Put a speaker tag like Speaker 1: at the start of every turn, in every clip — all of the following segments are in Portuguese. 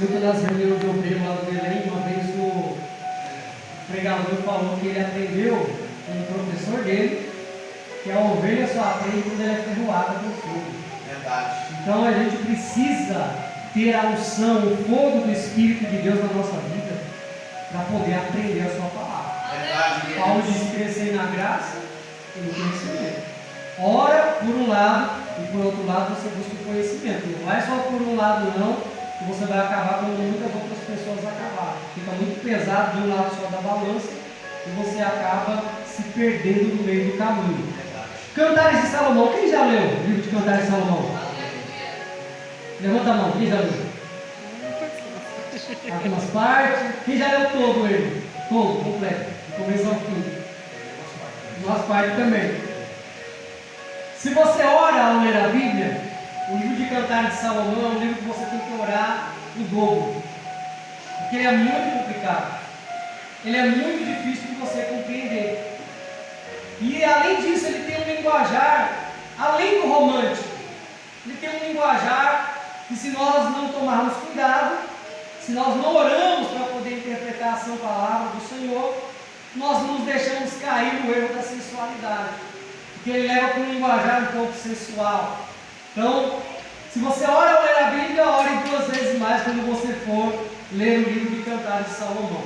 Speaker 1: muito nas reuniões de obreiro lá do Belém. Uma vez o pregador falou que ele aprendeu com o professor dele que a ovelha só aprende quando ela é ferroada com fogo.
Speaker 2: Verdade.
Speaker 1: Então a gente precisa ter a unção, o fogo do Espírito de Deus na nossa vida para poder aprender a sua palavra.
Speaker 2: Verdade.
Speaker 1: Paulo diz crescer na graça e no conhecimento. Ora por um lado e por outro lado você busca o conhecimento. Não vai só por um lado não, que você vai acabar como muitas outras pessoas acabaram. Fica muito pesado de um lado só da balança e você acaba se perdendo no meio do caminho. Cantares de Salomão. Quem já leu o livro de Cantares de Salomão? Levanta a mão. Quem já leu? Algumas partes. Quem já leu todo ele? Todo, completo. Do começo ao fim. Algumas partes também. Se você ora ao ler a Bíblia, o livro de Cantares de Salomão é um livro que você tem que orar o dobro. Porque ele é muito complicado. Ele é muito difícil de você compreender. E além disso, ele tem um linguajar, além do romântico, ele tem um linguajar que, se nós não tomarmos cuidado, se nós não oramos para poder interpretar a sua palavra do Senhor, nós nos deixamos cair no erro da sensualidade, porque ele leva para um linguajar um pouco sensual. Então, se você ora ao ler a Bíblia, ore 2 vezes mais quando você for ler o livro de Cantares de Salomão.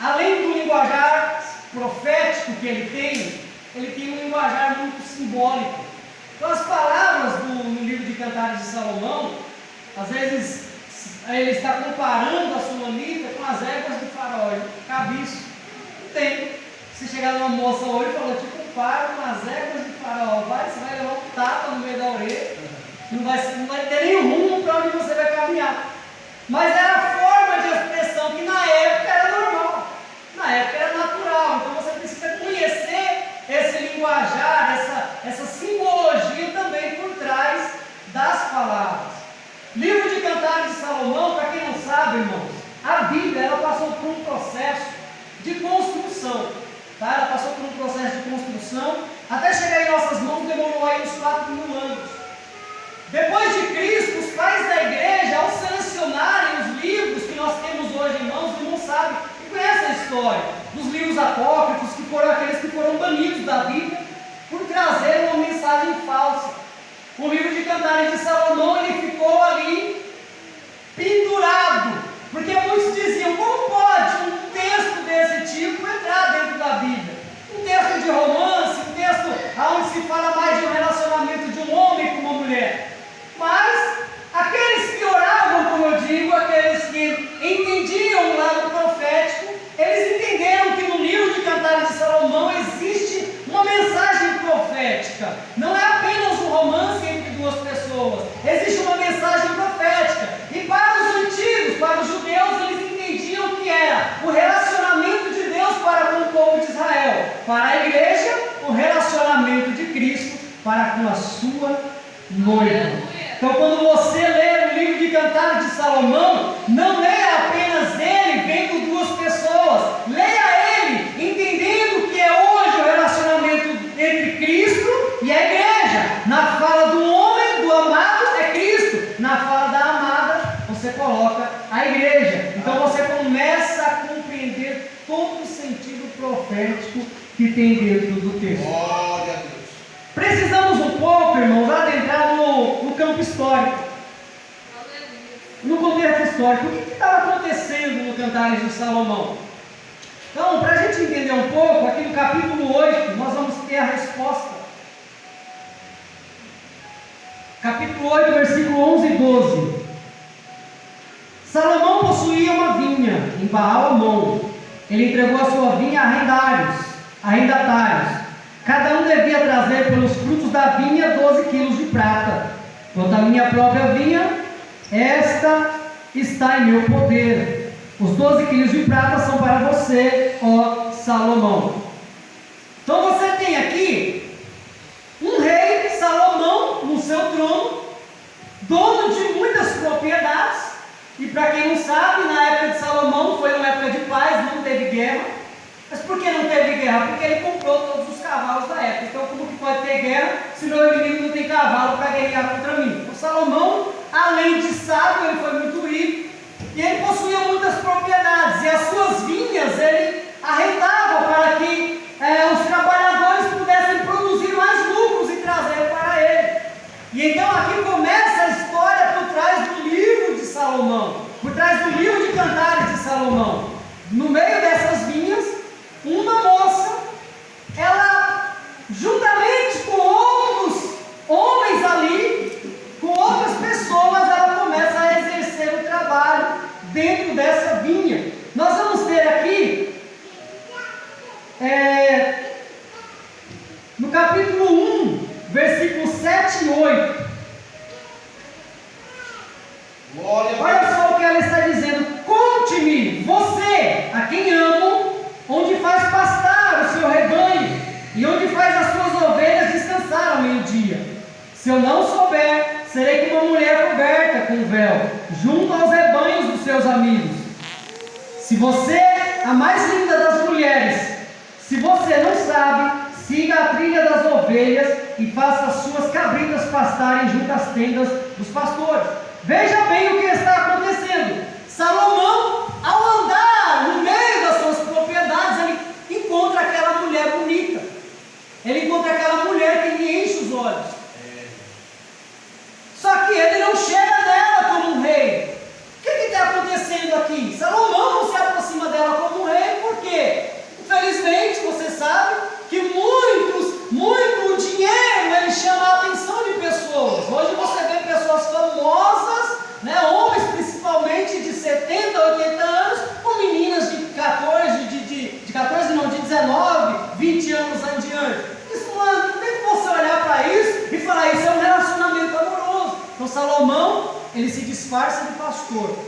Speaker 1: Além do linguajar profético que ele tem um linguajar muito simbólico. Então as palavras no livro de Cantares de Salomão, às vezes ele está comparando a Sulamita com as éguas de Faraó. Cabe isso? Não tem. Se chegar numa moça hoje e falar, te comparo com as éguas de Faraó, você vai levar um tapa no meio da orelha, não vai ter nenhum rumo para onde você vai caminhar. Mas era a forma de expressão que na época era normal. Na época era natural, então você precisa conhecer esse linguajar, essa simbologia também por trás das palavras. Livro de Cantares de Salomão, para quem não sabe, irmãos, a Bíblia ela passou por um processo de construção. Tá? Ela passou por um processo de construção, até chegar em nossas mãos demorou aí uns 4.000 anos. Depois de Cristo, os pais da igreja, ao selecionarem os livros que nós temos hoje em mãos, não sabem. Conhece a história dos livros apócrifos, que foram aqueles que foram banidos da Bíblia por trazer uma mensagem falsa. O livro de Cantares de Salomão ele ficou ali pendurado, porque muitos diziam, como pode um texto desse tipo entrar dentro da Bíblia? Um texto de romance, um texto onde se fala mais de um relacionamento de um homem com uma mulher. Mas aqueles que oravam, como eu digo, aqueles que entendiam o lado profético, eles entenderam que no livro de Cantares de Salomão existe uma mensagem profética. Não é apenas um romance entre duas pessoas, existe uma mensagem profética. E para os antigos, para os judeus, eles entendiam que era o relacionamento de Deus para com o povo de Israel. Para a igreja, o relacionamento de Cristo para com a sua noiva. Então, quando você lê o livro de Cantares de Salomão, não leia apenas ele vendo duas pessoas, leia ele entendendo que é hoje o relacionamento entre Cristo e a igreja. Na fala do homem, do amado, é Cristo. Na fala da amada, você coloca a igreja. Então você começa a compreender todo o sentido profético que tem dentro do texto.
Speaker 2: Glória a Deus.
Speaker 1: Precisamos um pouco, irmãos, adentrar no campo histórico. No contexto histórico. O que estava acontecendo no Cantares de Salomão? Então, para a gente entender um pouco, aqui no capítulo 8, nós vamos ter a resposta. Capítulo 8, versículo 11 e 12. Salomão possuía uma vinha em Baal-Amon. Ele entregou a sua vinha a arrendatários. Cada um devia trazer pelos frutos da vinha 12 quilos de prata. Quanto à minha própria vinha, esta está em meu poder. Os 12 quilos de prata são para você, ó Salomão. Então você tem aqui um rei, Salomão, no seu trono, dono de muitas propriedades. E para quem não sabe, na época de Salomão foi uma época de paz, não teve guerra. Mas por que não teve guerra? Porque ele comprou todos os cavalos da época. Então como que pode ter guerra se o meu inimigo não tem cavalo para guerrear contra mim? O Salomão, além de sábio, ele foi muito rico. por trás do livro de Cantares de Salomão, no meio dessas vinhas, uma moça, ela, juntamente com outros homens ali, com outras pessoas, ela começa a exercer o trabalho dentro dessa vinha. Nós vamos ter aqui, no capítulo 1, versículos 7 e 8. Olha só o que ela está dizendo: conte-me, você, a quem amo, onde faz pastar o seu rebanho, e onde faz as suas ovelhas descansar ao meio-dia. Se eu não souber, serei como uma mulher coberta com véu, junto aos rebanhos dos seus amigos. Se você, a mais linda das mulheres, se você não sabe, siga a trilha das ovelhas e faça as suas cabritas pastarem junto às tendas dos pastores. Veja bem o que está acontecendo. Salomão, ao andar no meio das suas propriedades, ele encontra aquela mulher bonita. Ele encontra aquela mulher que lhe enche os olhos. Só que ele não chega nela como um rei. O que está acontecendo aqui? Salomão não se aproxima dela como um rei, por quê? Infelizmente, você sabe que muito dinheiro ele chama a atenção de pessoas. Hoje você vê pessoas famosas, né, homens principalmente de 70, 80 anos, com meninas de 19, 20 anos em diante. Isso não tem como você olhar para isso e falar: isso é um relacionamento amoroso. Então Salomão, ele se disfarça de pastor,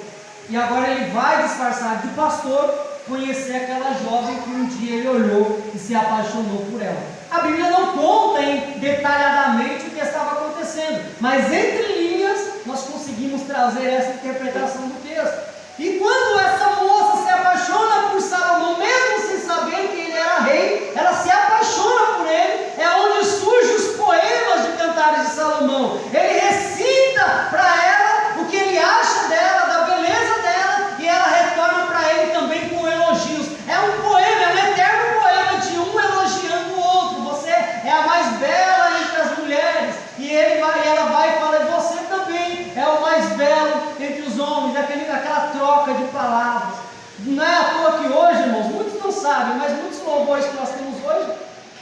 Speaker 1: e agora ele vai disfarçar de pastor, conhecer aquela jovem que um dia ele olhou e se apaixonou por ela. A Bíblia não conta detalhadamente o que estava acontecendo, mas entre linhas nós conseguimos trazer essa interpretação do texto. E quando essa moça se apaixona por Salomão, mesmo sem saber que ele era rei, ela se apaixona por ele. É onde surgem os poemas de Cantares de Salomão. Ele recita para ela o que ele acha dela, da beleza dela, e ela retorna para ele também com elogios. É um poema, é um eterno poema de um elogiando o outro. Você é a mais bela entre as mulheres, e ela vai e fala: e você também é o mais belo entre os homens. Aquela troca de palavras. Não é à toa que hoje, irmãos, muitos não sabem, mas muitos louvores que nós temos hoje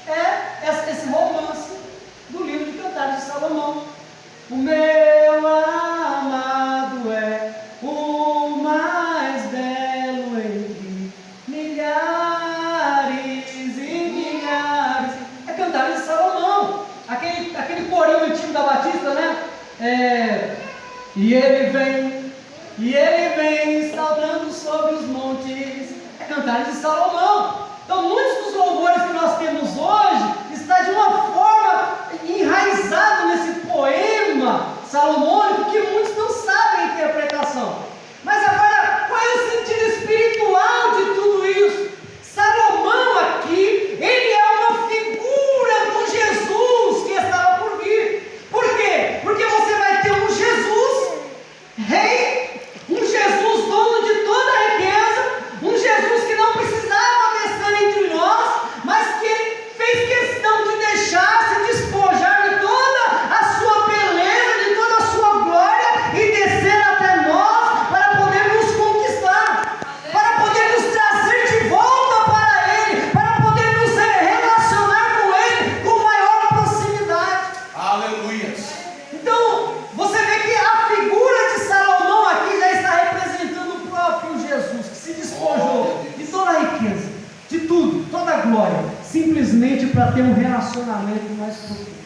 Speaker 1: é esse romance do livro de Cantares de Salomão. O meu amado é o mais belo entre milhares e milhares. É Cantares de Salomão. Aquele corinho antigo da Batista, né? E ele vem saltando sobre os montes. É Cantares de Salomão. Então muitos dos louvores que nós temos hoje está de uma forma enraizado nesse poema salomônico que muitos não sabem a interpretação. Mas agora, qual é o sentido espiritual de tudo isso? Salomão aqui, ele é uma figura do Jesus que estava por vir. Por quê? Porque você vai ter um Jesus rei, um Jesus dono de toda a riqueza, um Jesus que não precisava descer entre nós, mas que fez questão de deixar-se despojar de toda a sua beleza, de toda a sua glória, e descer até nós para poder nos conquistar, para poder nos trazer de volta para Ele, para poder nos relacionar com Ele com maior proximidade.
Speaker 2: Aleluia.
Speaker 1: Então, você vê que a figura de Salomão aqui já está representando o próprio Jesus, que se despojou de toda a riqueza, de tudo, toda a glória, simplesmente para ter um relacionamento mais profundo,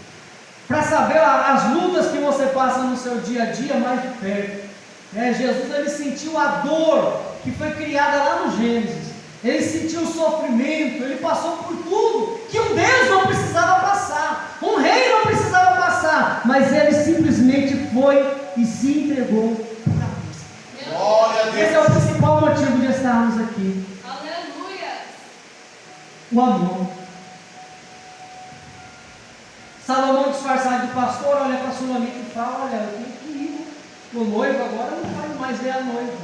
Speaker 1: para saber as lutas que você passa no seu dia a dia mais de perto. Jesus, ele sentiu a dor que foi criada lá no Gênesis, ele sentiu o sofrimento, ele passou por tudo que um Deus não precisava passar, um rei não precisava passar, mas ele simplesmente foi e se entregou para Deus.
Speaker 2: Glória a Deus.
Speaker 1: Esse é o principal motivo de estarmos aqui.
Speaker 3: Aleluia.
Speaker 1: O amor. Salomão, disfarçado de pastor, olha para sua amiga e fala: olha, eu tenho que ir. O noivo agora não pode mais ver a noiva.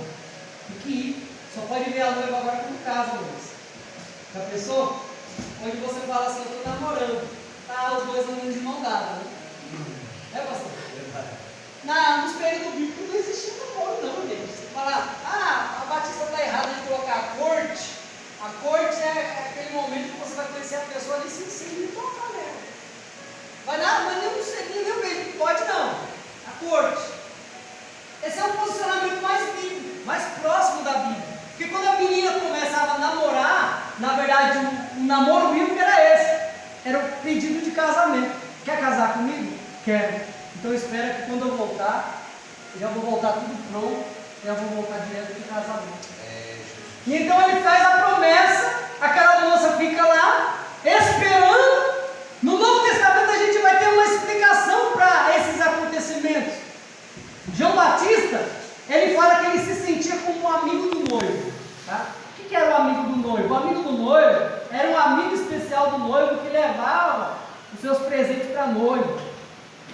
Speaker 1: Tem que ir. Só pode ver a noiva agora quando casa, Luiz. Já pensou? Onde você fala assim: eu estou namorando. Tá os dois andando de mão dada, né? É, pastor? Nos períodos bíblicos não existia namoro, não, gente. Você fala: relacionamento mais próximo da Bíblia. Porque quando a menina começava a namorar, na verdade o namoro bíblico era esse. Era o pedido de casamento. Quer casar comigo? Quero. Então espera que quando eu voltar, eu já vou voltar tudo pronto, já vou voltar direto para o casamento. E então ele faz a promessa, aquela moça fica lá, esperando. No Novo Testamento a gente vai ter uma explicação para esses acontecimentos. João Batista, ele fala que ele se sentia como um amigo do noivo. Tá? O que era o amigo do noivo? O amigo do noivo era um amigo especial do noivo que levava os seus presentes para a noiva,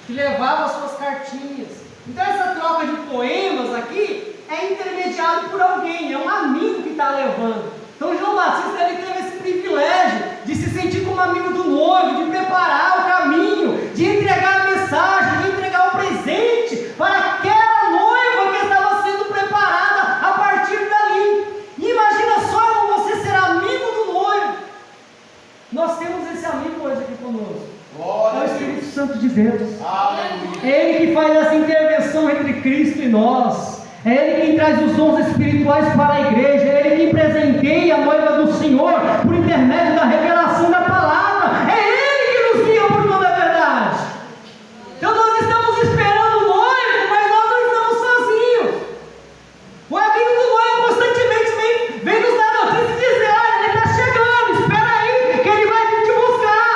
Speaker 1: que levava as suas cartinhas. Então essa troca de poemas aqui é intermediado por alguém, é um amigo que está levando. Então João Batista ele teve esse privilégio de se sentir como amigo do noivo, de preparar o caminho, de entregar a mensagem, de entregar o presente para aquela noiva que estava sendo preparada a partir dali. E imagina só, irmão, você ser amigo do noivo. Nós temos esse amigo hoje aqui conosco. É o Espírito Santo de Deus.
Speaker 2: Aleluia.
Speaker 1: É Ele que faz essa intervenção entre Cristo e nós. É Ele quem traz os dons espirituais para a igreja. É Ele quem presenteia a noiva do Senhor por intermédio da revelação da palavra. É Ele que nos guia por toda a verdade. Então nós estamos esperando o noivo, mas nós não estamos sozinhos. O amigo do noivo constantemente vem nos dar notícia e dizer: olha, ele está chegando, espera aí, que ele vai vir te buscar.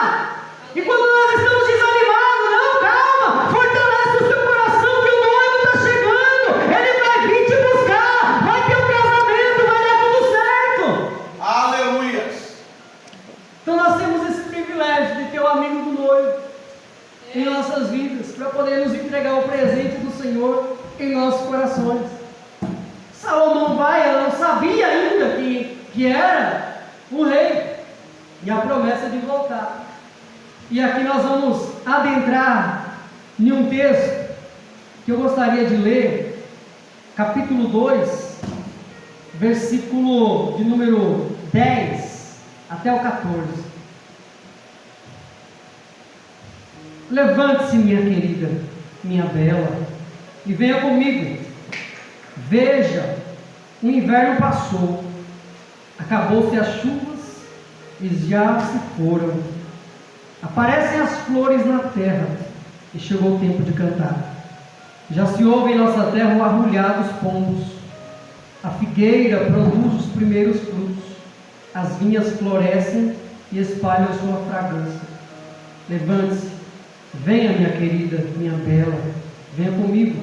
Speaker 1: E quando nós estamos desanimados, não, calma, fortalece o seu coração que o noivo está chegando, ele vai vir te buscar, vai ter um casamento, vai dar tudo certo.
Speaker 2: Aleluia.
Speaker 1: Então nós temos esse privilégio de ter o amigo do noivo em nossas vidas, para poder nos entregar o presente do Senhor em nossos corações. Salomão vai, ela não sabia ainda que era o rei, e a promessa de voltar. E aqui nós vamos adentrar em um texto que eu gostaria de ler, capítulo 2, versículo de número 10 até o 14. Levante-se, minha querida, minha bela, e venha comigo. Veja, o inverno passou, acabou-se as chuvas e já se foram. Aparecem as flores na terra e chegou o tempo de cantar. Já se ouve em nossa terra o arrulhar dos pombos. A figueira produz os primeiros frutos. As vinhas florescem e espalham sua fragrância. Levante-se, venha, minha querida, minha bela, venha comigo,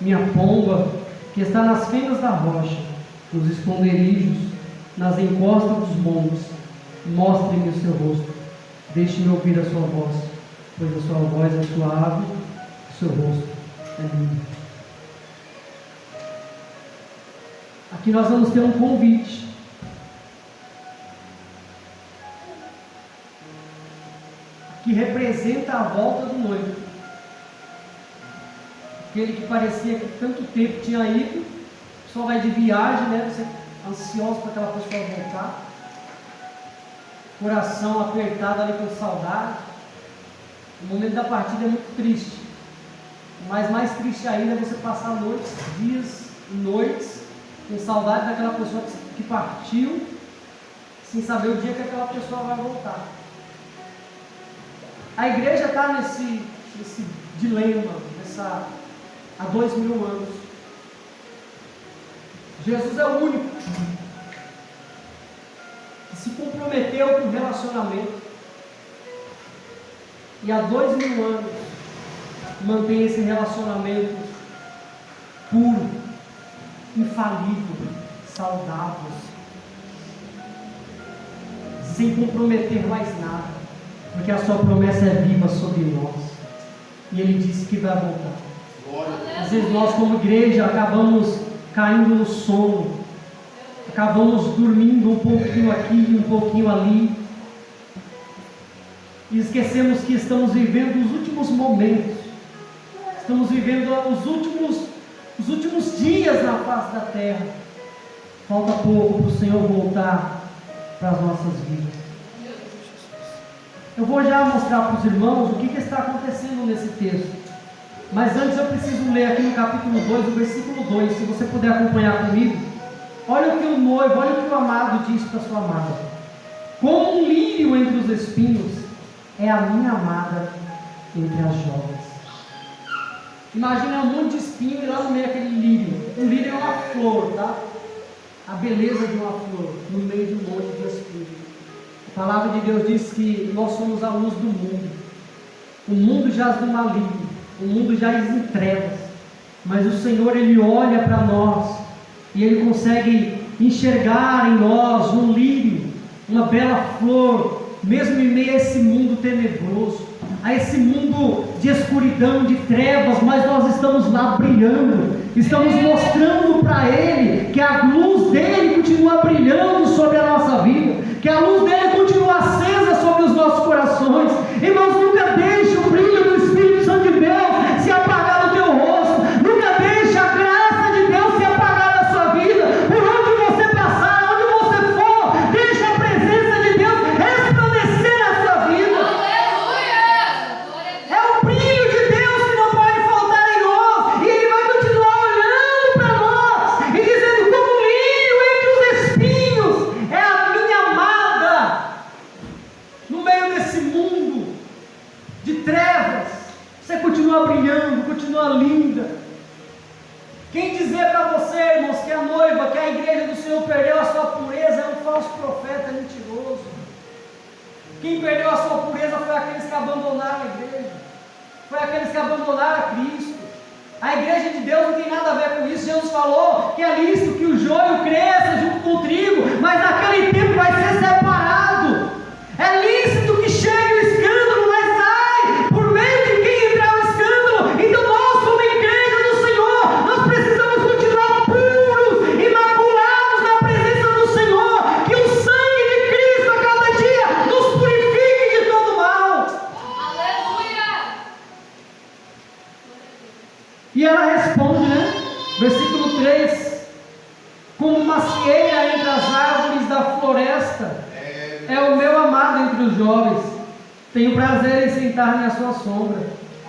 Speaker 1: minha pomba, que está nas fendas da rocha, nos esconderijos, nas encostas dos montes. Mostre-me o seu rosto, deixe-me ouvir a sua voz, pois a sua voz é suave, o seu rosto é lindo. Aqui nós vamos ter um convite. Que representa a volta do noivo. Aquele que parecia que tanto tempo tinha ido, só vai de viagem, né? Você ansioso para aquela pessoa voltar, coração apertado ali com saudade. O momento da partida é muito triste, mas mais triste ainda é você passar noites, dias e noites com saudade daquela pessoa que partiu, sem saber o dia que aquela pessoa vai voltar. A igreja está nesse dilema, há 2000 anos. Jesus é o único que se comprometeu com o relacionamento, e há 2000 anos mantém esse relacionamento puro, infalível, saudável, sem comprometer mais nada. Porque a sua promessa é viva sobre nós. E Ele disse que vai voltar. Às vezes nós como igreja acabamos caindo no sono. Acabamos dormindo um pouquinho aqui e um pouquinho ali. E esquecemos que estamos vivendo os últimos momentos. Estamos vivendo os últimos dias na face da terra. Falta pouco para o Senhor voltar para as nossas vidas. Eu vou já mostrar para os irmãos o que está acontecendo nesse texto. Mas antes eu preciso ler aqui no capítulo 2, o versículo 2, se você puder acompanhar comigo. Olha o que o noivo, olha o que o amado diz para sua amada. Como um lírio entre os espinhos, é a minha amada entre as jovens. Imagina um monte de espinho e lá no meio aquele lírio. Um lírio é uma flor, tá? A beleza de uma flor no meio de um monte de espinhos. A palavra de Deus diz que nós somos a luz do mundo. O mundo jaz no maligno, o mundo jaz em trevas, mas o Senhor, Ele olha para nós e Ele consegue enxergar em nós um lírio, uma bela flor, mesmo em meio a esse mundo tenebroso, a esse mundo de escuridão, de trevas, mas nós estamos lá brilhando, estamos mostrando para Ele que a luz dEle continua brilhando sobre a nossa vida, que a luz dEle continua acesa sobre os nossos corações. Irmãos, nunca deixe o brilho do Espírito Santo de Deus se apagar no teu rosto, nunca deixe a graça de Deus se apagar na sua vida, por onde você passar, onde você for, deixe a presença de Deus resplandecer na sua vida. É o brilho de Deus que não pode faltar em nós, e Ele vai continuar olhando para nós e dizendo: como um lírio entre os espinhos, é a minha amada. No meio desse mundo de trevas, você continua brilhando, continua linda. Quem dizer para você, irmãos, que a noiva, que a igreja do Senhor perdeu a sua pureza, é um falso profeta, é mentiroso. Quem perdeu a sua pureza foi aqueles que abandonaram a igreja, foi aqueles que abandonaram a Cristo. A igreja de Deus não tem nada a ver com isso. Jesus falou que é lícito que o joio cresça junto com o trigo, mas naquele tempo vai ser separado. É lícito que chegue o escândalo, mas sai por meio de quem entrar o escândalo. Então nós, como igreja do Senhor, nós precisamos continuar puros, imaculados na presença do Senhor, que o sangue de Cristo a cada dia nos purifique de todo mal. E ela responde, né? Versículo 3: como macieira entre as árvores da floresta, é o meu amado entre os jovens. Tenho prazer em sentar-me à sua sombra.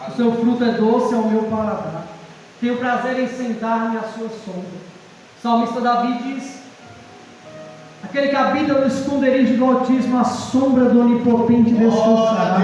Speaker 1: O seu fruto é doce ao meu paladar. Tenho prazer em sentar-me à sua sombra. O salmista Davi diz: aquele que habita no esconderijo do Altíssimo, a sombra do Onipotente descansará.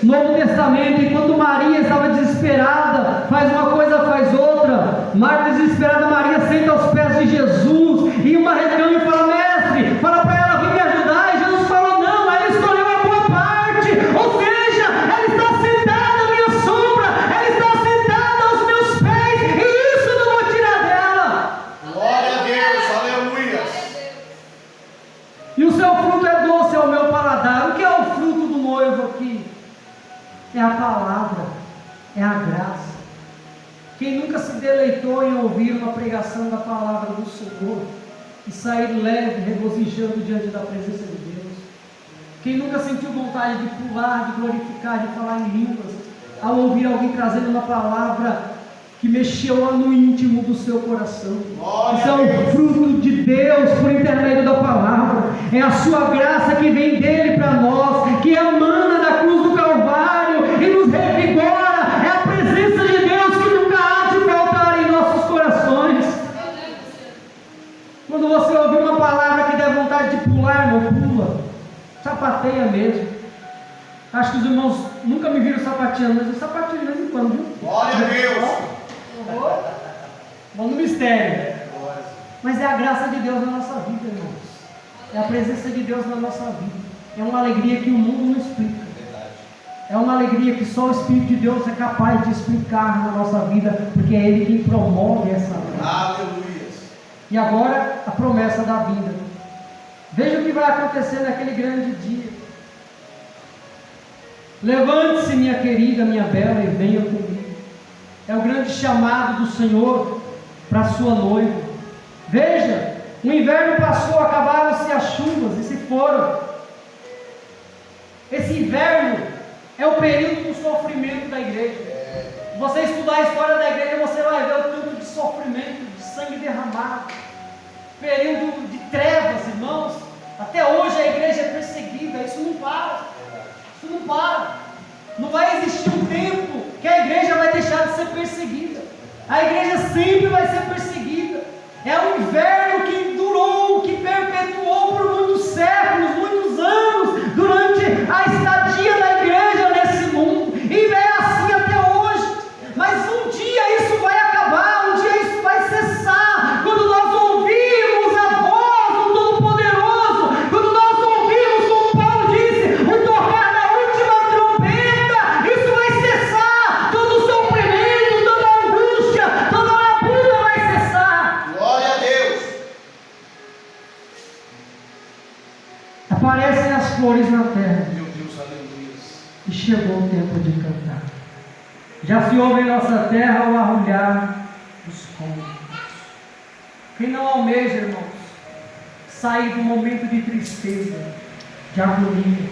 Speaker 1: Novo Testamento, enquanto Maria estava desesperada, faz uma coisa, faz outra. Marta desesperada, Maria senta aos pés de Jesus, e uma reclama e fala: mestre, fala para ela vir me ajudar. E Jesus falou: não, ela escolheu a boa parte, ou seja, ela está sentada à minha sombra, ela está sentada aos meus pés, e isso eu não vou tirar dela.
Speaker 2: Glória a Deus, aleluia.
Speaker 1: E o seu fruto é doce ao meu paladar. O que é o fruto do noivo aqui? É a palavra, é a graça. Quem nunca se deleitou em ouvir uma pregação da palavra do Senhor e sair leve, regozijando diante da presença de Deus? Quem nunca sentiu vontade de pular, de glorificar, de falar em línguas, ao ouvir alguém trazendo uma palavra que mexeu lá no íntimo do seu coração? Isso é o fruto de Deus por intermédio da palavra. É a sua graça que vem dele para nós, que emana da cruz do Calvário e nos revigora. É a presença de Deus que nunca há de faltar em nossos corações. Quando você ouvir uma palavra que der vontade de pular, irmão, pula, sapateia mesmo. Acho que os irmãos nunca me viram sapateando, mas eu sapateio de vez em quando, viu?
Speaker 2: Glória a Deus.
Speaker 1: Vamos no mistério. Mas é a graça de Deus na nossa vida, irmãos. É a presença de Deus na nossa vida. É uma alegria que o mundo não explica. É uma alegria que só o Espírito de Deus é capaz de explicar na nossa vida, porque é Ele quem promove essa alegria.
Speaker 2: Aleluia.
Speaker 1: E agora a promessa da vida. Veja o que vai acontecer naquele grande dia. Levante-se, minha querida, minha bela, e venha comigo. É o grande chamado do Senhor para a sua noiva. Veja, o inverno passou, acabaram-se as chuvas e se foram. Esse inverno é o período do sofrimento da igreja. Você estudar a história da igreja, você vai ver o tanto de sofrimento, de sangue derramado, período de trevas, irmãos. Até hoje a igreja é perseguida. Isso não para. Isso não para. Não vai existir um tempo que a igreja vai deixar ser perseguida. A igreja sempre vai ser perseguida. É um inverno que durou, que perpetuou por muitos séculos, muitos anos, durante a estadia da igreja nesse mundo. E é assim até hoje. Mas um dia isso vai acabar, um dia isso vai cessar. Quando nós ouvimos a voz do Todo-Poderoso, quando nós ouvimos, como Paulo disse, o tocar da última trombeta, isso vai cessar. Todo o sofrimento, toda a angústia, toda a labura vai cessar.
Speaker 2: Glória a Deus.
Speaker 1: Aparecem as flores na terra.
Speaker 2: Meu Deus, aleluia.
Speaker 1: E chegou o tempo de cantar. Já se ouve em nossa terra o arrulhar dos cômodos. Quem não almeja, irmãos, sair do momento de tristeza, de agonia.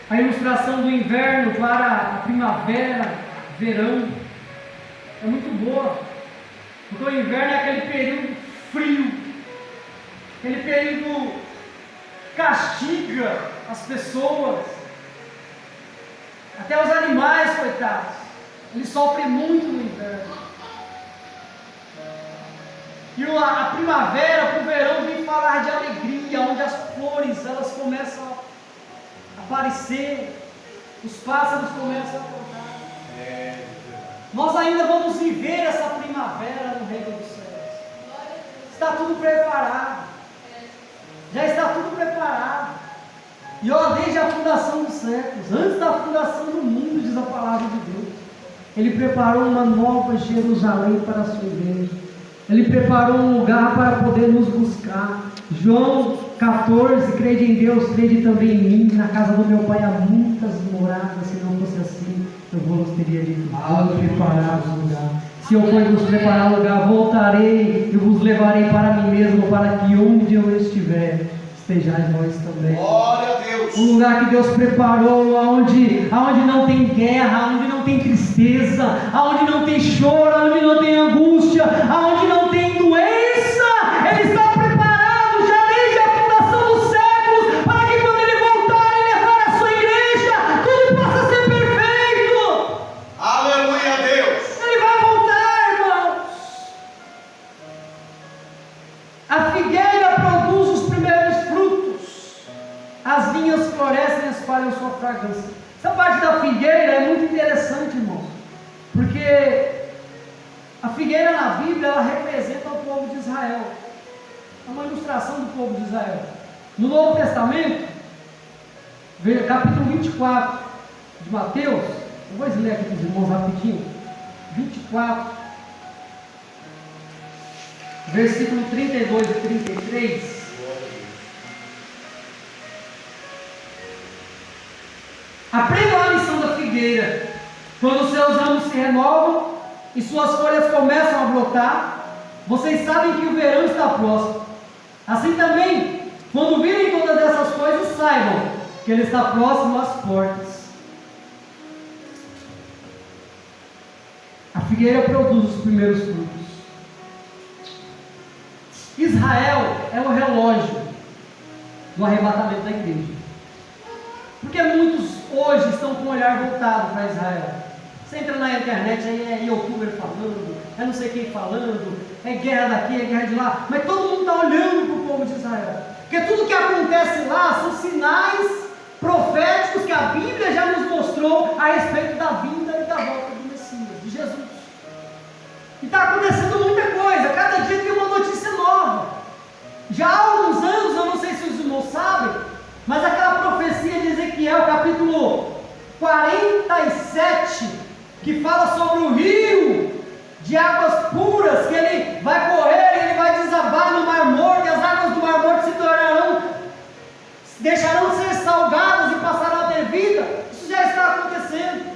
Speaker 1: A ilustração do inverno para a primavera, verão, é muito boa. Porque o inverno é aquele período frio, aquele período que castiga as pessoas, até os animais, coitados, eles sofrem muito no inverno. E a primavera, para o verão, vem falar de alegria, onde as flores elas começam a aparecer, os pássaros começam a cantar. Nós ainda vamos viver essa primavera no reino dos céus. Está tudo preparado. Já está tudo preparado. E ó, desde a fundação dos séculos, antes da fundação do mundo, diz a palavra de Deus, Ele preparou uma nova Jerusalém para a sua igreja. Ele preparou um lugar para poder nos buscar. João 14, crede em Deus, crede também em mim. Na casa do meu Pai há muitas moradas. Se não fosse assim, eu vos teria dito: vou preparar o lugar. Se eu for vos preparar o lugar, voltarei e vos levarei para mim mesmo, para que onde eu estiver, estejais vós também.
Speaker 2: Glória a Deus.
Speaker 1: Um lugar que Deus preparou, aonde não tem guerra, aonde não tem tristeza, aonde não tem choro, aonde não tem angústia, aonde não tem doença. Ele está preparado já desde a fundação dos séculos, para que quando Ele voltar e levar a sua igreja, tudo possa ser perfeito.
Speaker 2: Aleluia a Deus.
Speaker 1: Ele vai voltar, irmãos. A figueira produz os primeiros frutos, as vinhas florescem e espalham sua fragrância. Essa parte da figueira é muito interessante, irmãos, porque a figueira na Bíblia, ela representa o povo de Israel. É uma ilustração do povo de Israel. No Novo Testamento, capítulo 24 de Mateus, eu vou ler aqui para os irmãos rapidinho. 24, versículo 32 e 33. Aprendam a lição da figueira. Quando seus ramos se renovam e suas folhas começam a brotar, vocês sabem que o verão está próximo. Assim também, quando virem todas essas coisas, saibam que ele está próximo às portas. A figueira produz os primeiros frutos. Israel é o relógio do arrebatamento da igreja. Porque muitos hoje estão com o olhar voltado para Israel. Você entra na internet, aí é youtuber falando, é não sei quem falando, é guerra daqui, é guerra de lá, mas todo mundo está olhando para o povo de Israel. Porque tudo que acontece lá são sinais proféticos que a Bíblia já nos mostrou a respeito da vinda e da volta do Messias, de Jesus. E está acontecendo muita coisa, cada dia tem uma notícia nova. Já há alguns anos, eu não sei se os irmãos sabem, mas aquela profecia de Ezequiel, capítulo 47, que fala sobre o rio de águas puras, que ele vai correr, ele vai desabar no Mar Morto, e as águas do Mar Morto deixarão de ser salgadas e passarão a ter vida. Isso já está acontecendo.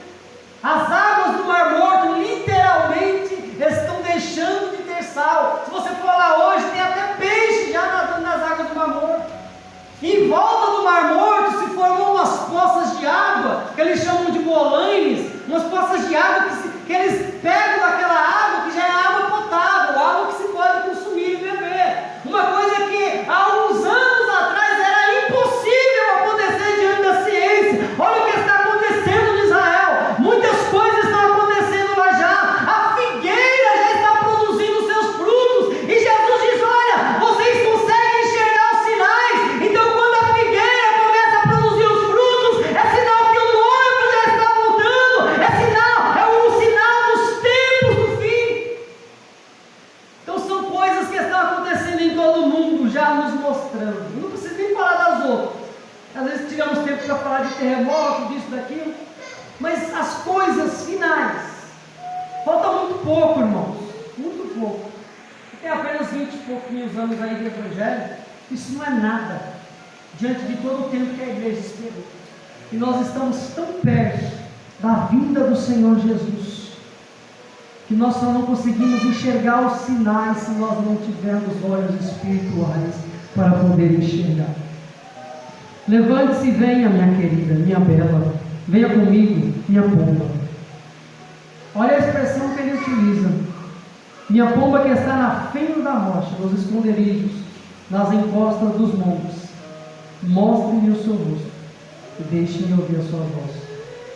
Speaker 1: As águas do Mar Morto literalmente estão deixando de ter sal. Se você for lá hoje, tem até peixe já nadando nas águas do Mar Morto. Em volta do Mar Morto se formam umas poças de água, que eles chamam de molaines, umas poças de água que eles pegam daquela água que já é água potável, água que se pode consumir e beber. Uma coisa que há uns anos atrás era impossível acontecer diante da ciência. Olha o que está acontecendo em Israel. Muitos terremoto, disso, daquilo. Mas as coisas finais, falta muito pouco, irmãos, muito pouco. Tem apenas 20 e pouquinhos anos aí de Evangelho, isso não é nada, diante de todo o tempo que a igreja esperou. E nós estamos tão perto da vinda do Senhor Jesus, que nós só não conseguimos enxergar os sinais se nós não tivermos olhos espirituais para poder enxergar. Levante-se e venha, minha querida, minha bela, venha comigo, minha pomba. Olha a expressão que ele utiliza: minha pomba que está na fenda da rocha, nos esconderijos, nas encostas dos montes, mostre-me o seu rosto e deixe-me ouvir a sua voz,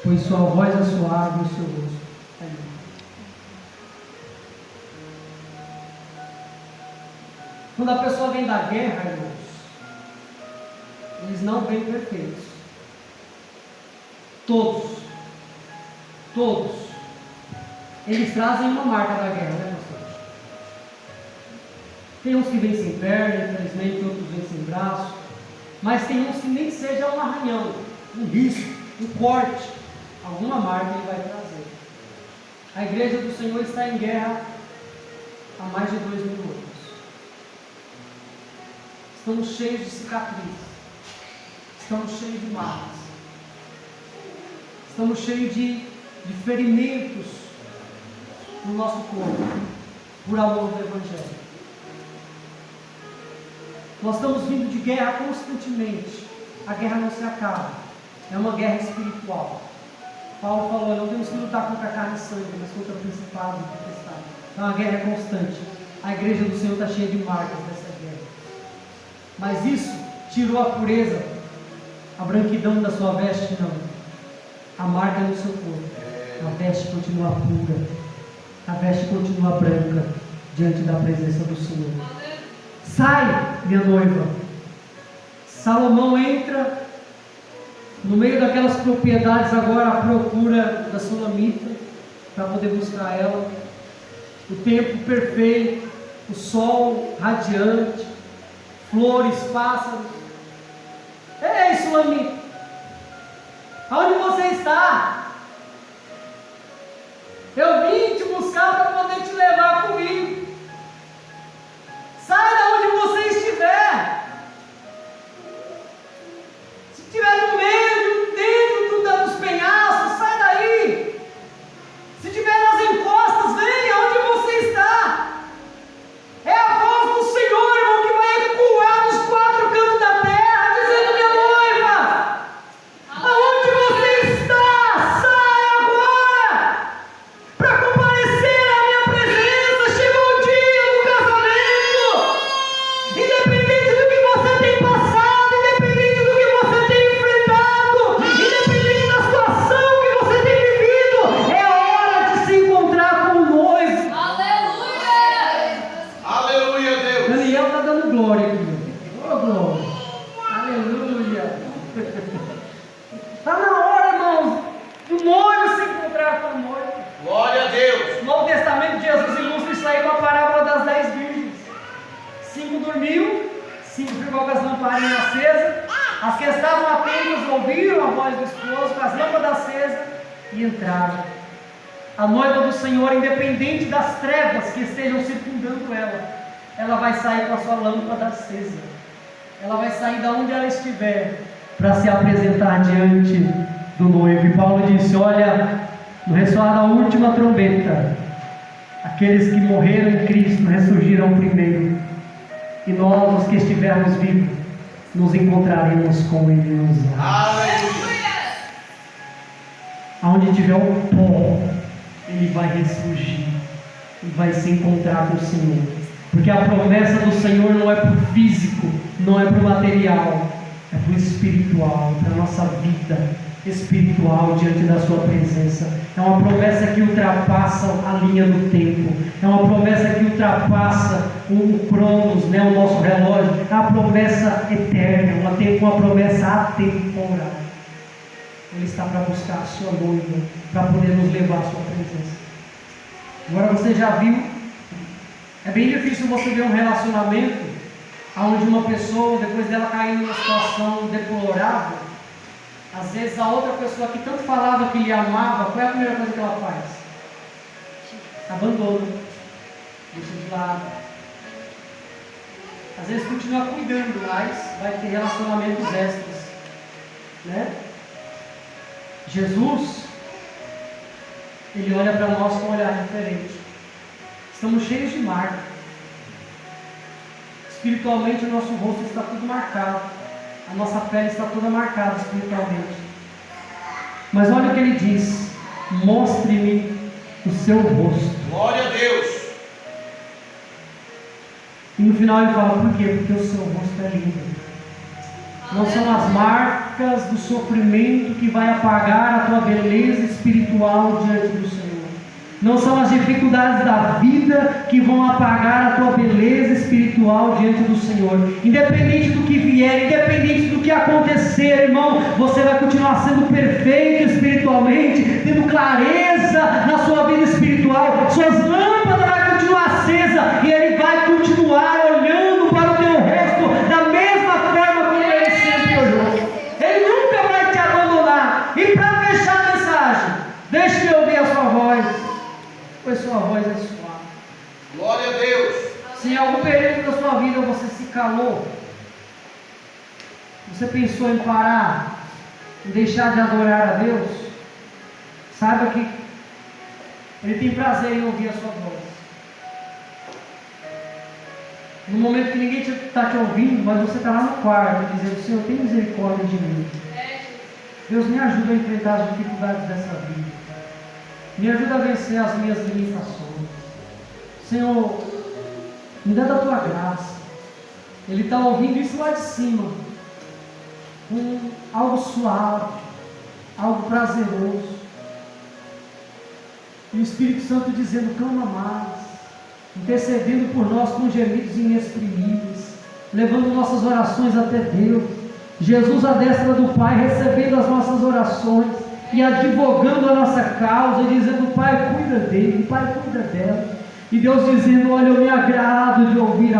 Speaker 1: pois sua voz é suave e o seu rosto é limpo. Quando a pessoa vem da guerra, irmãos, eles não vêm perfeitos. Todos. Eles trazem uma marca da guerra, né, pastor? Tem uns que vêm sem perna, infelizmente, outros vêm sem braço. Mas tem uns que nem que seja um arranhão, um risco, um corte. Alguma marca ele vai trazer. A igreja do Senhor está em guerra há mais de 2000 anos. Estamos cheios de cicatrizes. Estamos cheios de marcas. Estamos cheios de ferimentos no nosso corpo, por amor do Evangelho. Nós estamos vindo de guerra constantemente. A guerra não se acaba. É uma guerra espiritual. Paulo falou: não temos que lutar contra carne e sangue, mas contra principados e potestades. Então a guerra é constante. A igreja do Senhor está cheia de marcas dessa guerra. Mas isso tirou a pureza, a branquidão da sua veste? Não. A marca no seu corpo. A veste continua pura. A veste continua branca diante da presença do Senhor. Sai, minha noiva. Salomão entra no meio daquelas propriedades agora à procura da Sulamita, para poder buscar ela. O tempo perfeito, o sol radiante, flores, pássaros. Ei, Sulamita, aonde você está? Eu vim te buscar para poder te levar comigo. Sai de onde você estiver. Se estiver no meio, dentro dos penhascos, sai daí. Se estiver nas encostas, venha onde você está. É a voz do Senhor, irmão, que vai ecoar nos quatro cantos da terra, dizendo: minha noiva, aonde você está? Sai agora, para comparecer à minha presença. Chegou o dia do casamento. Independente do que você tem passado, independente do que você tem enfrentado, independente da situação que você tem vivido, é hora de se encontrar com o noivo.
Speaker 2: Aleluia, Deus.
Speaker 1: Daniel está dando glória aqui. Oh, glória. Aleluia. Está na hora, irmãos, do noivo se encontrar com o noivo.
Speaker 2: Glória a Deus.
Speaker 1: No Novo Testamento, Jesus ilustra isso aí com a parábola das 10 virgens. 5 dormiu, 5 ficou com as lamparinhas acesas. As que estavam atentas ouviram a voz do esposo com as lâmpadas acesas e entraram. A noiva do Senhor, independente das trevas que estejam circundando ela vai sair com a sua lâmpada acesa. Ela vai sair de onde ela estiver para se apresentar diante do noivo. E Paulo disse: olha, no ressoar da última trombeta, aqueles que morreram em Cristo ressurgirão primeiro, e nós, os que estivermos vivos, nos encontraremos com Ele nos ares.
Speaker 2: Aleluia.
Speaker 1: Aonde tiver o pó, Ele vai ressurgir e vai se encontrar com o Senhor. Porque a promessa do Senhor não é para o físico, não é para o material, é para o espiritual, para a nossa vida espiritual diante da sua presença. É uma promessa que ultrapassa a linha do tempo, é uma promessa que ultrapassa o cronos, né, o nosso relógio. É uma promessa eterna, uma promessa atemporal. Ele está para buscar a sua noiva, para poder nos levar à sua presença. Agora você já viu, é bem difícil você ver um relacionamento onde uma pessoa, depois dela cair numa situação deplorável, Às vezes a outra pessoa que tanto falava que lhe amava, qual é a primeira coisa que ela faz? Abandona, deixa de lado. Às vezes continua cuidando, mas vai ter relacionamentos extras, né? Jesus, Ele olha para nós com um olhar diferente. Estamos cheios de marca. Espiritualmente o nosso rosto está tudo marcado. A nossa pele está toda marcada espiritualmente. Mas olha o que Ele diz: mostre-me o seu rosto.
Speaker 2: Glória a Deus.
Speaker 1: E no final Ele fala: por quê? Porque o seu rosto é lindo. Não são as marcas do sofrimento que vai apagar a tua beleza espiritual diante do Senhor. Não são as dificuldades da vida que vão apagar a tua beleza espiritual diante do Senhor. Independente do que vier, independente do que acontecer, irmão, você vai continuar sendo perfeito espiritualmente, tendo clareza na sua vida espiritual. Suas lâmpadas vão continuar acesas e Ele vai continuar olhando para o teu rosto da mesma forma como Ele sempre olhou. Ele nunca vai te abandonar. E para fechar a mensagem, deixe-me ouvir a sua voz, pois sua voz é suave.
Speaker 2: Glória a Deus.
Speaker 1: Se em algum período da sua vida você se calou, você pensou em parar, em deixar de adorar a Deus, saiba que Ele tem prazer em ouvir a sua voz. No momento que ninguém está te ouvindo, mas você está lá no quarto dizendo: Senhor, tem misericórdia de mim. Deus, me ajuda a enfrentar as dificuldades dessa vida. Me ajuda a vencer as minhas limitações. Senhor, me dá da tua graça. Ele está ouvindo isso lá de cima, com algo suave, algo prazeroso. E o Espírito Santo dizendo: clama mais, intercedendo por nós com gemidos inexprimíveis, levando nossas orações até Deus. Jesus à destra do Pai, recebendo as nossas orações e advogando a nossa causa, e dizendo: Pai, cuida dele, Pai, cuida dela. E Deus dizendo: olha, eu me agrado de ouvir a